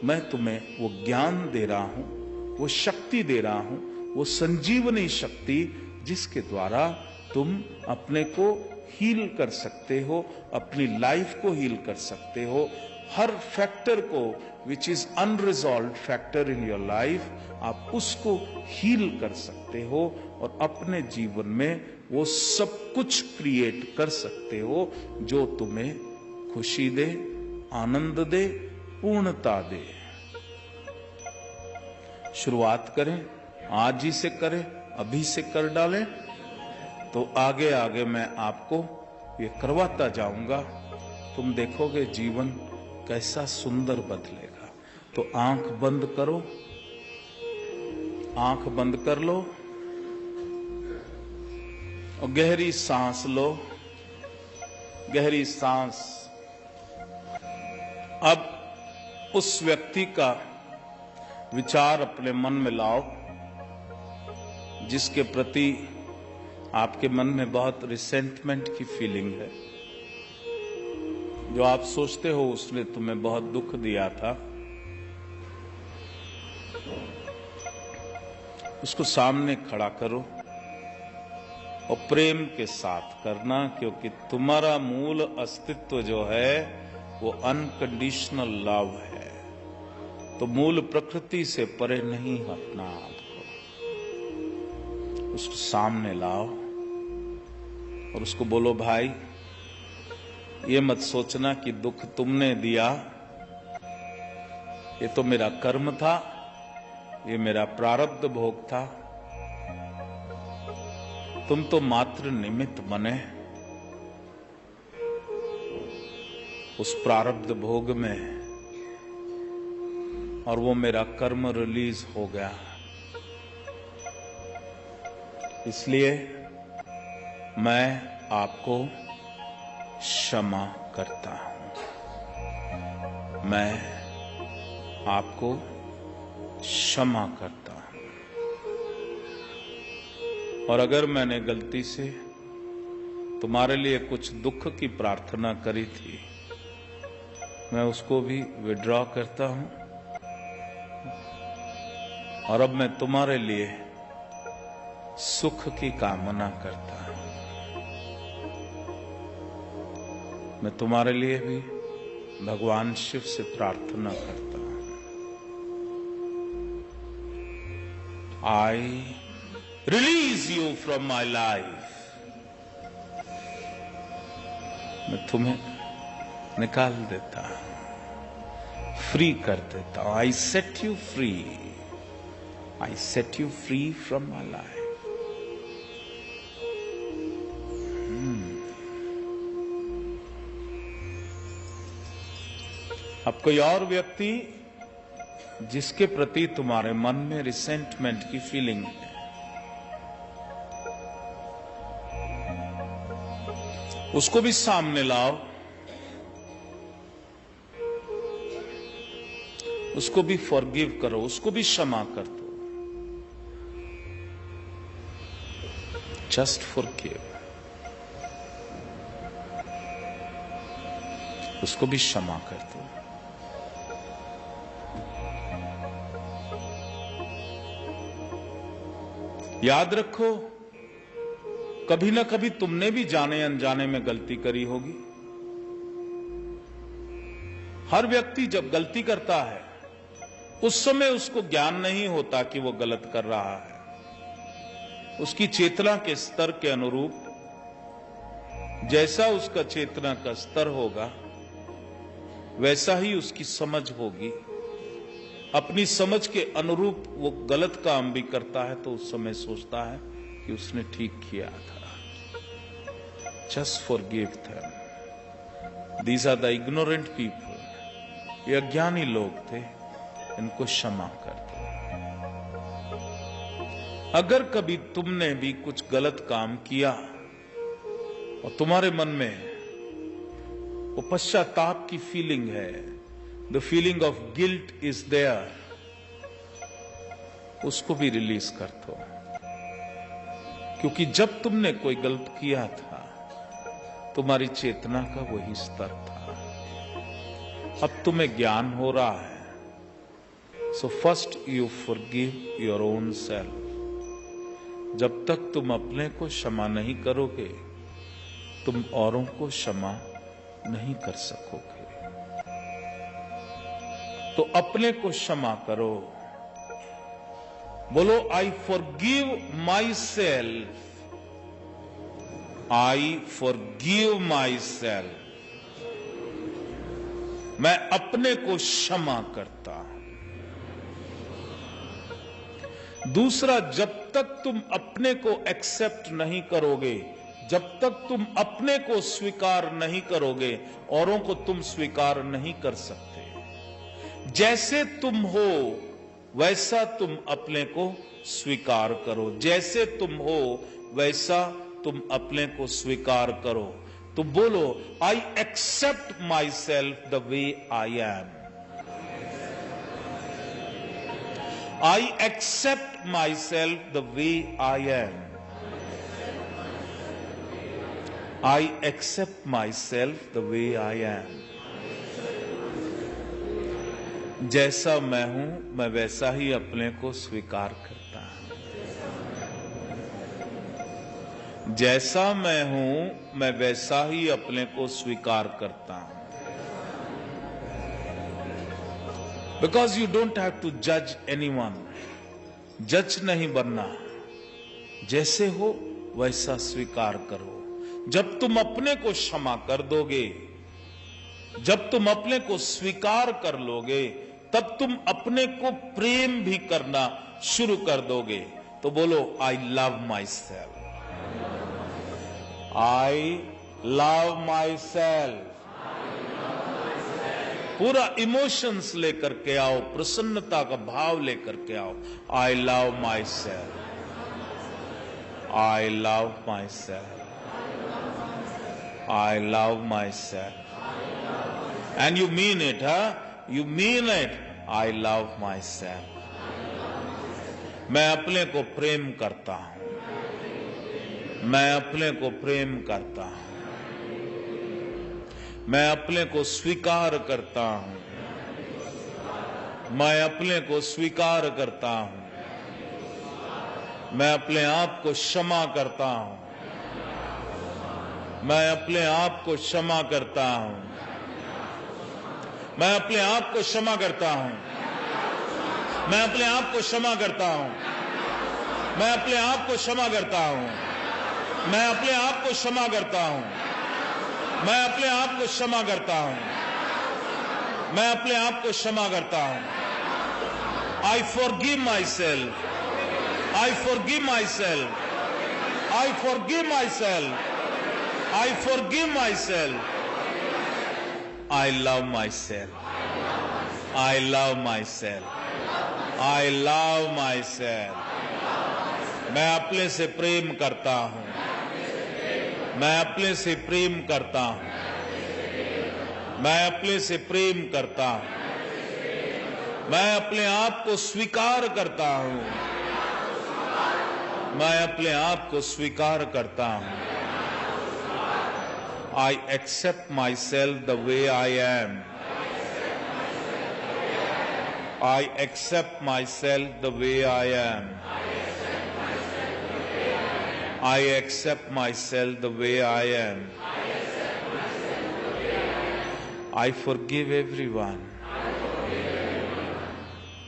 मैं तुम्हें वो ज्ञान दे रहा हूं, वो शक्ति दे रहा हूं, वो संजीवनी शक्ति जिसके द्वारा तुम अपने को हील कर सकते हो, अपनी लाइफ को हील कर सकते हो। हर फैक्टर को which is unresolved factor in your life, आप उसको हील कर सकते हो और अपने जीवन में वो सब कुछ क्रिएट कर सकते हो जो तुम्हें खुशी दे, आनंद दे, पूर्णता दे। शुरुआत करें, आज ही से करें, अभी से कर डालें, तो आगे आगे मैं आपको ये करवाता जाऊंगा। तुम देखोगे जीवन कैसा सुंदर बदलेगा। तो आंख बंद करो, आंख बंद कर लो और गहरी सांस लो, गहरी सांस। अब उस व्यक्ति का विचार अपने मन में लाओ जिसके प्रति आपके मन में बहुत रिसेंटमेंट की फीलिंग है, जो आप सोचते हो उसने तुम्हें बहुत दुख दिया था। उसको सामने खड़ा करो और प्रेम के साथ करना, क्योंकि तुम्हारा मूल अस्तित्व जो है वो अनकंडीशनल लव है। तो मूल प्रकृति से परे नहीं हटना आपको। उसको सामने लाओ और उसको बोलो, भाई ये मत सोचना कि दुख तुमने दिया, ये तो मेरा कर्म था, ये मेरा प्रारब्ध भोग था। तुम तो मात्र निमित्त बने उस प्रारब्ध भोग में, और वो मेरा कर्म रिलीज हो गया। इसलिए मैं आपको क्षमा करता हूं, मैं आपको क्षमा करता हूं। और अगर मैंने गलती से तुम्हारे लिए कुछ दुख की प्रार्थना करी थी, मैं उसको भी विड्रॉ करता हूं। और अब मैं तुम्हारे लिए सुख की कामना करता हूं। मैं तुम्हारे लिए भी भगवान शिव से प्रार्थना करता हूं। I release you from my life. मैं तुम्हें निकाल देता हूं, फ्री कर देता हूं। I set you free, I set you free from my life. अब कोई और व्यक्ति जिसके प्रति तुम्हारे मन में रिसेंटमेंट की फीलिंग है, उसको भी सामने लाओ, उसको भी फॉरगिव करो, उसको भी क्षमा कर दो। जस्ट फॉरगिव, उसको भी क्षमा कर दो। याद रखो, कभी ना कभी तुमने भी जाने अनजाने में गलती करी होगी। हर व्यक्ति जब गलती करता है उस समय उसको ज्ञान नहीं होता कि वो गलत कर रहा है। उसकी चेतना के स्तर के अनुरूप, जैसा उसका चेतना का स्तर होगा वैसा ही उसकी समझ होगी। अपनी समझ के अनुरूप वो गलत काम भी करता है तो उस समय सोचता है कि उसने ठीक किया था। Just forgive them. These are the ignorant people. ये अज्ञानी लोग थे, इनको क्षमा कर दो। अगर कभी तुमने भी कुछ गलत काम किया और तुम्हारे मन में वो पश्चाताप की फीलिंग है, the feeling of guilt is there, उसको भी रिलीज कर दो। क्योंकि जब तुमने कोई गलत किया था तुम्हारी चेतना का वही स्तर था। अब तुम्हें ज्ञान हो रहा है, So first you forgive your own self. जब तक तुम अपने को क्षमा नहीं करोगे, तुम औरों को क्षमा नहीं कर सकोगे। तो अपने को क्षमा करो। बोलो, I forgive my self. I forgive my self. मैं अपने को क्षमा करता हूं। दूसरा, जब तक तुम अपने को एक्सेप्ट नहीं करोगे, जब तक तुम अपने को स्वीकार नहीं करोगे, औरों को तुम स्वीकार नहीं कर सकते। जैसे तुम हो वैसा तुम अपने को स्वीकार करो। जैसे तुम हो वैसा तुम अपने को स्वीकार करो। तो बोलो, I accept myself the way I am. I accept myself the way I am. I accept myself the way I am. जैसा मैं हूं, मैं वैसा ही अपने को स्वीकार करता हूं। जैसा मैं हूं, मैं वैसा ही अपने को स्वीकार करता हूं। Because you don't have to judge anyone. जज नहीं बनना। जैसे हो वैसा स्वीकार करो। जब तुम अपने को क्षमा कर दोगे, जब तुम अपने को स्वीकार कर लोगे, तब तुम अपने को प्रेम भी करना शुरू कर दोगे। तो बोलो, I love my self. I love my self. पूरा इमोशंस लेकर के आओ, प्रसन्नता का भाव लेकर के आओ। I love my self. I love my self. I love my self. And you mean it, you mean it. I love my self. मैं अपने को प्रेम करता हूं। मैं अपने को प्रेम करता हूं। मैं अपने को स्वीकार करता हूं। मैं अपने को स्वीकार करता हूं। मैं अपने आप को क्षमा करता हूं। मैं अपने आप को क्षमा करता हूं। मैं अपने आप को क्षमा करता हूं। मैं अपने आप को क्षमा करता हूं। मैं अपने आप को क्षमा करता हूं। मैं अपने आप को क्षमा करता हूं। मैं अपने आप को क्षमा करता हूं। मैं अपने आप को क्षमा करता हूं। I forgive my self. I forgive my self. I forgive my self. I forgive my self. I love my self. I love my self. I love my self. मैं अपने से प्रेम करता हूं। मैं अपने से प्रेम करता हूं। मैं अपने से प्रेम करता हूं। मैं अपने आप को स्वीकार करता हूं। मैं अपने आप को स्वीकार करता हूं। I accept myself the way I am. I accept myself the way I am. I accept myself the way I am. I forgive everyone.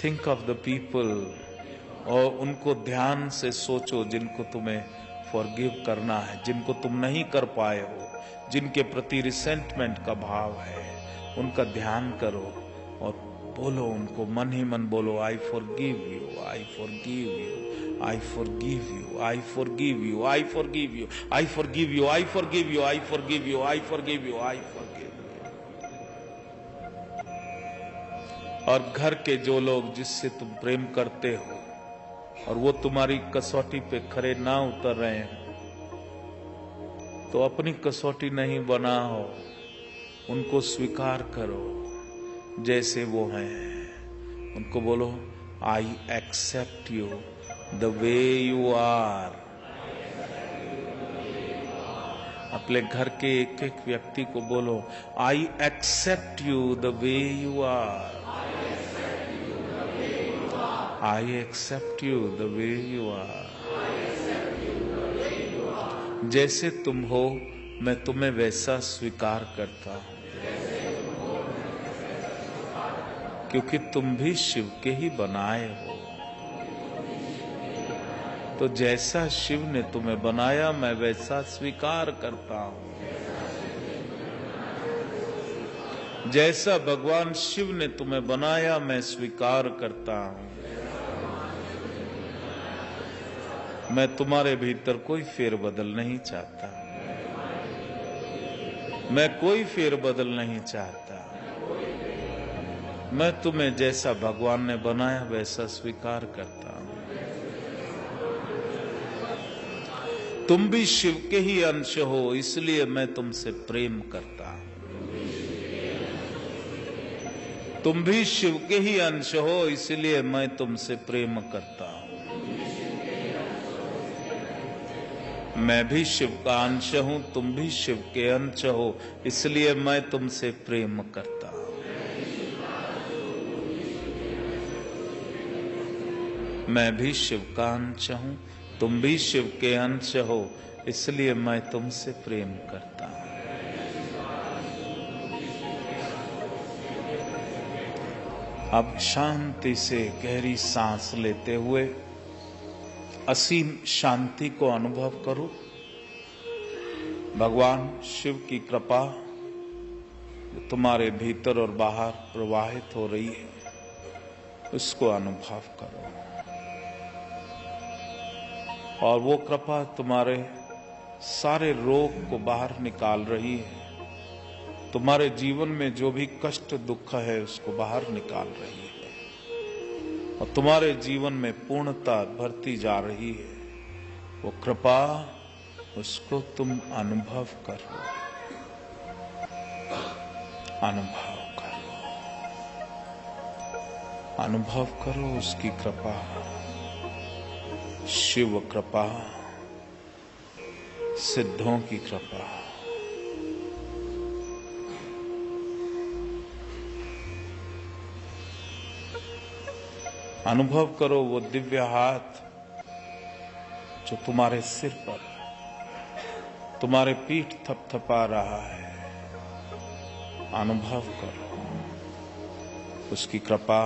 Think of the people. और उनको ध्यान से सोचो जिनको तुम्हें forgive करना है, जिनको तुम नहीं कर पाए हो, जिनके प्रति रिसेंटमेंट का भाव है, उनका ध्यान करो और बोलो उनको, मन ही मन बोलो, I forgive you. I forgive you. I forgive you. I forgive you. I forgive you. I forgive you. I forgive you. I forgive you. I forgive you. I forgive you. और घर के जो लोग जिससे तुम प्रेम करते हो और वो तुम्हारी कसौटी पे खरे ना उतर रहे हैं, तो अपनी कसौटी नहीं बनाओ, उनको स्वीकार करो जैसे वो हैं। उनको बोलो, I accept you the way you are। अपने घर के एक एक व्यक्ति को बोलो, I accept you the way you are. I accept you the way you are. जैसे तुम हो मैं तुम्हें वैसा स्वीकार करता हूं, क्योंकि तुम भी शिव के ही बनाए हो। तो जैसा शिव ने तुम्हें बनाया मैं वैसा स्वीकार करता हूं। जैसा भगवान शिव ने तुम्हें बनाया मैं स्वीकार करता हूं। मैं तुम्हारे भीतर कोई फेरबदल नहीं चाहता, मैं कोई फेरबदल नहीं चाहता। मैं तुम्हें जैसा भगवान ने बनाया वैसा स्वीकार करता हूं। तुम भी शिव के ही अंश हो, इसलिए मैं तुमसे प्रेम करता हूं। तुम भी शिव के ही अंश हो, इसलिए मैं तुमसे प्रेम करता हूं। मैं भी शिव का अंश हूं, तुम भी शिव के अंश हो, इसलिए मैं तुमसे प्रेम करता हूं। मैं भी शिव का अंश हूं, तुम भी शिव के अंश हो, इसलिए मैं तुमसे प्रेम करता हूं। अब शांति से गहरी सांस लेते हुए असीम शांति को अनुभव करो। भगवान शिव की कृपा तुम्हारे भीतर और बाहर प्रवाहित हो रही है, उसको अनुभव करो। और वो कृपा तुम्हारे सारे रोग को बाहर निकाल रही है। तुम्हारे जीवन में जो भी कष्ट दुख है उसको बाहर निकाल रही है और तुम्हारे जीवन में पूर्णता भरती जा रही है। वो कृपा, उसको तुम अनुभव करो, अनुभव करो, अनुभव करो उसकी कृपा, शिव कृपा, सिद्धों की कृपा। अनुभव करो वो दिव्य हाथ जो तुम्हारे सिर पर, तुम्हारे पीठ थपथपा रहा है। अनुभव करो उसकी कृपा।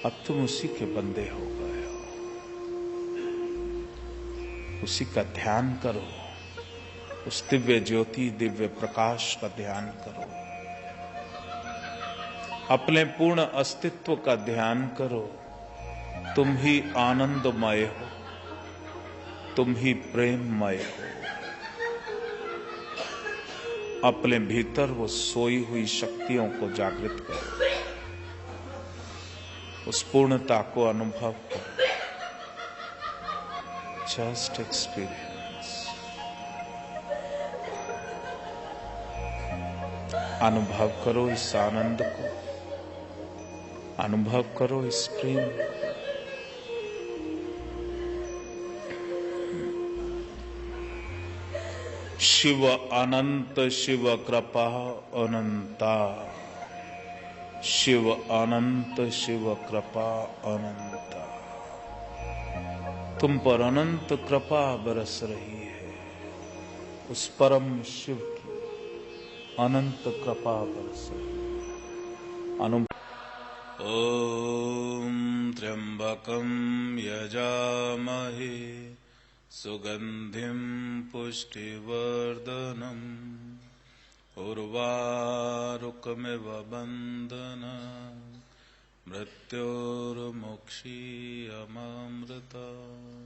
अब तुम उसी के बंदे हो गए हो। उसी का ध्यान करो, उस दिव्य ज्योति, दिव्य प्रकाश का ध्यान करो। अपने पूर्ण अस्तित्व का ध्यान करो। तुम ही आनंदमय हो, तुम ही प्रेममय हो। अपने भीतर वो सोई हुई शक्तियों को जागृत करो, उस पूर्णता को अनुभव करो। जस्ट एक्सपीरियंस, अनुभव करो इस आनंद को, अनुभव करो इस प्रेम को। शिव अनंत, शिव कृपा अनंता। शिव अनंत, शिव कृपा अनंता। तुम पर अनंत कृपा बरस रही है। उस परम शिव की अनंत कृपा बरस रही है। अनुभव। ओम त्र्यंबकं यजामहे सुगंधिं पुष्टिवर्धनम् उर्वारुकमिव बन्धनान् मृत्योर्मुक्षीयमामृतात्।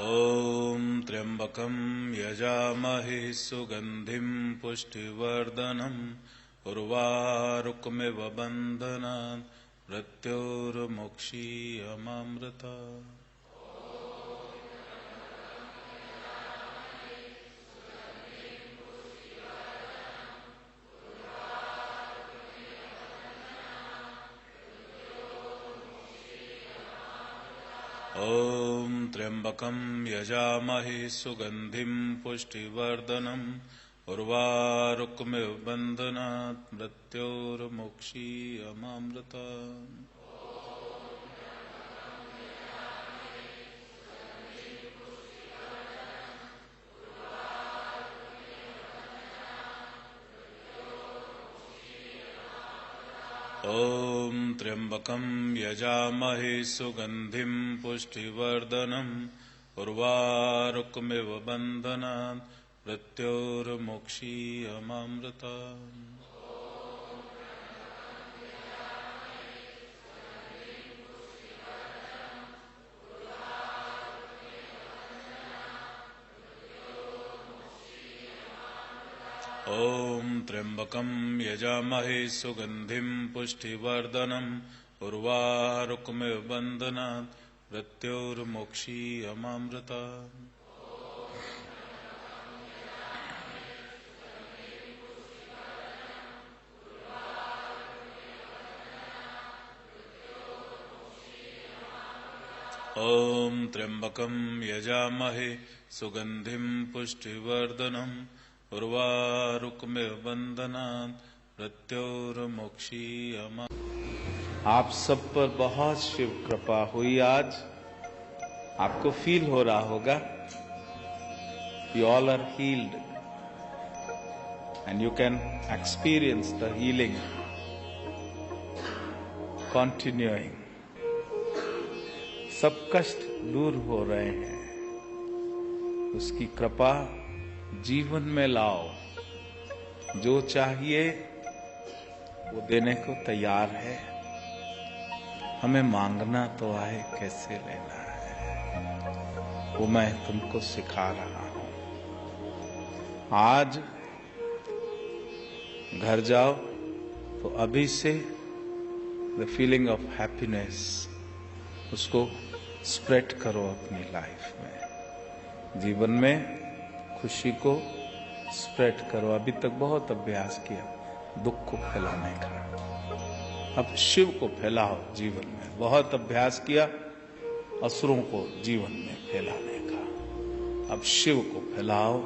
ओम त्र्यंबकं यजामहे सुगंधिं पुष्टिवर्धनम् उर्वारुकमिव बन्धनान् मृत्योर्मुक्षीयमामृतात्। त्र्यंबकं यजामहे सुगंधिं पुष्टिवर्धनम् उर्वारुकमिव बन्धनात् मृत्योर्मुक्षीयमामृतात्। ॐ त्र्यंबकं यजामहे सुगंधिं पुष्टिवर्धनम् उर्वारुकमिव बन्धनात् मृत्योर्मुक्षीयमामृतात्। ॐ त्र्यंबकं यजामहे सुगंधिं पुष्टिवर्धनम् उर्वारुकमिव बन्धनात् मृत्योर्मुक्षीयमामृतात्। ॐ त्र्यंबकं यजामहे सुगंधिं पुष्टिवर्धनम् उर्वारुकमिव बन्धनात् मृत्योर्मुक्षीयमामृतात्। आप सब पर बहुत शिव कृपा हुई। आज आपको फील हो रहा होगा you all are healed and you can experience the healing continuing. सब कष्ट दूर हो रहे हैं। उसकी कृपा जीवन में लाओ। जो चाहिए वो देने को तैयार है। हमें मांगना तो आए, कैसे लेना है वो मैं तुमको सिखा रहा हूं। आज घर जाओ तो अभी से द फीलिंग ऑफ हैप्पीनेस उसको स्प्रेड करो अपनी लाइफ में, जीवन में खुशी को स्प्रेड करो। अभी तक बहुत अभ्यास किया दुख को फैलाने का, अब शिव को फैलाओ जीवन में। बहुत अभ्यास किया असुरों को जीवन में फैलाने का, अब शिव को फैलाओ।